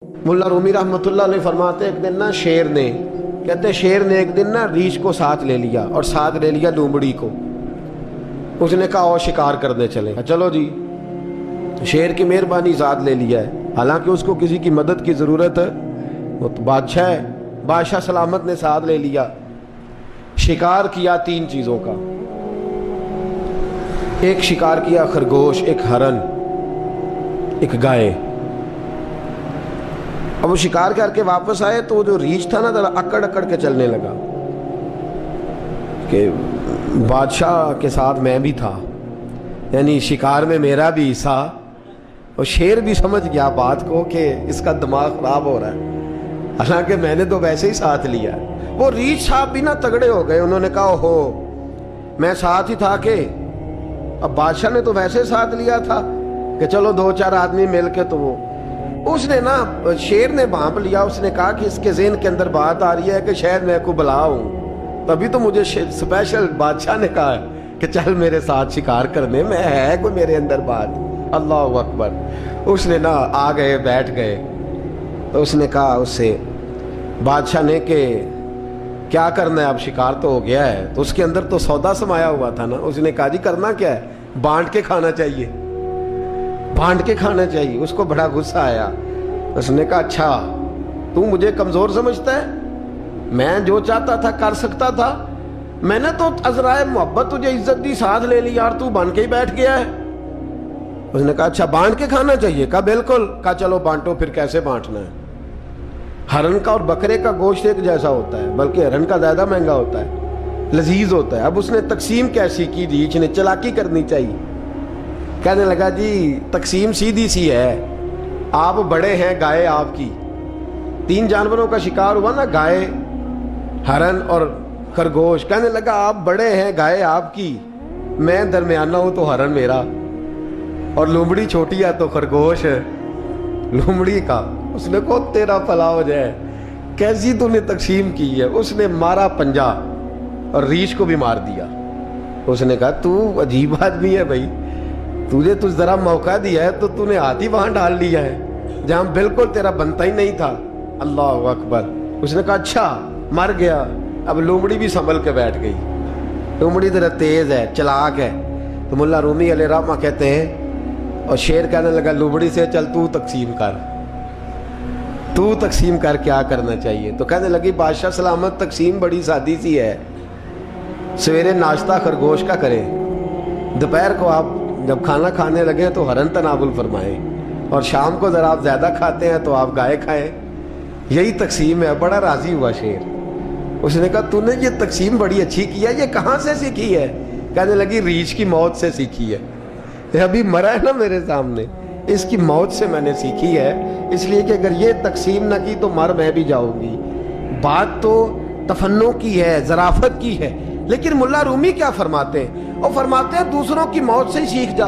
ملا رومی رحمۃ اللہ علیہ فرماتے ایک دن نا شیر نے ایک دن نا ریچھ کو ساتھ لے لیا اور ساتھ لے لیا لومڑی کو. اس نے کہا اور شکار کرنے چلے. چلو جی, شیر کی مہربانی ساتھ لے لیا ہے, حالانکہ اس کو کسی کی مدد کی ضرورت ہے, وہ تو بادشاہ ہے, بادشاہ سلامت نے ساتھ لے لیا. شکار کیا 3 چیزوں کا. ایک شکار کیا خرگوش, ایک ہرن, ایک گائے. اب وہ شکار کر کے واپس آئے تو وہ جو ریچھ تھا نا ذرا اکڑ اکڑ کے چلنے لگا کہ بادشاہ کے ساتھ میں بھی تھا, یعنی شکار میں میرا بھی حصہ. اور شیر بھی سمجھ گیا بات کو کہ اس کا دماغ خراب ہو رہا ہے, حالانکہ میں نے تو ویسے ہی ساتھ لیا. وہ ریچھ صاحب بھی نا تگڑے ہو گئے, انہوں نے کہا ہو میں ساتھ ہی تھا کہ اب بادشاہ نے تو ویسے ساتھ لیا تھا کہ چلو 2-4 آدمی مل کے. تو وہ اس نے نا شیر نے بھانپ لیا, اس نے کہا کہ اس کے ذہن کے اندر بات آ رہی ہے کہ شاید میں کو بلا ہوں, تبھی تو مجھے اسپیشل بادشاہ نے کہا ہے کہ چل میرے ساتھ شکار کرنے میں, ہے کوئی میرے اندر بات. اللہ اکبر. اس نے نا آ گئے, بیٹھ گئے. تو اس نے کہا اس سے بادشاہ نے کہ کیا کرنا ہے, اب شکار تو ہو گیا ہے. تو اس کے اندر تو سودا سمایا ہوا تھا نا. اس نے کہا جی کرنا کیا ہے, بانٹ کے کھانا چاہیے, بانٹ کے کھانا چاہیے. اس کو بڑا غصہ آیا. اس نے کہا اچھا تو مجھے کمزور سمجھتا ہے, میں جو چاہتا تھا کر سکتا تھا, میں نے تو عذرائے محبت تجھے عزت دی, ساتھ لے لی یار, تو بن کے ہی بیٹھ گیا ہے. اس نے کہا اچھا بانٹ کے کھانا چاہیے. کہا بالکل. کہا چلو بانٹو. پھر کیسے بانٹنا ہے؟ ہرن کا اور بکرے کا گوشت ایک جیسا ہوتا ہے, بلکہ ہرن کا زیادہ مہنگا ہوتا ہے, لذیذ ہوتا ہے. اب اس نے تقسیم کیسی کی, ریچھ نے چلاکی کرنی چاہیے. کہنے لگا جی تقسیم سیدھی سی ہے, آپ بڑے ہیں, گائے آپ کی. 3 جانوروں کا شکار ہوا نا, گائے, ہرن اور خرگوش. کہنے لگا آپ بڑے ہیں, گائے آپ کی, میں درمیانہ ہوں تو ہرن میرا, اور لومڑی چھوٹی ہے تو خرگوش لومڑی کا. اس نے کہا تیرا بھلا ہو جائے, کیسی تو نے تقسیم کی ہے. اس نے مارا پنجا اور ریچھ کو بھی مار دیا. اس نے کہا تو عجیب آدمی ہے بھائی, تجھے تو ذرا موقع دیا ہے تو تو نے ہاتھ ہی وہاں ڈال لیا ہے جہاں بالکل تیرا بنتا ہی نہیں تھا. اللہ اکبر. اس نے کہا اچھا مر گیا. اب لومڑی بھی سنبھل کے بیٹھ گئی. لومڑی ذرا تیز ہے, چلاک ہے. تو ملا رومی علیہ رحمہ کہتے ہیں, اور شیر کہنے لگا لومڑی سے چل تو تقسیم کر, تو تقسیم کر کیا کرنا چاہیے. تو کہنے لگی بادشاہ سلامت تقسیم بڑی سادی سی ہے, سویرے ناشتہ خرگوش کا کریں, دوپہر کو آپ جب کھانا کھانے لگے تو ہرن تناول فرمائیں, اور شام کو ذرا آپ زیادہ کھاتے ہیں تو آپ گائے کھائیں. یہی تقسیم ہے. بڑا راضی ہوا شیر. اس نے کہا تو نے یہ تقسیم بڑی اچھی کی ہے, یہ کہاں سے سیکھی ہے؟ کہنے لگی ریچھ کی موت سے سیکھی ہے. یہ ابھی مرا ہے نا میرے سامنے, اس کی موت سے میں نے سیکھی ہے, اس لیے کہ اگر یہ تقسیم نہ کی تو مر میں بھی جاؤں گی. بات تو تفنن کی ہے, ظرافت کی ہے. لیکن ملا رومی کیا فرماتے ہیں؟ وہ فرماتے ہیں دوسروں کی موت سے ہی سیکھ جا.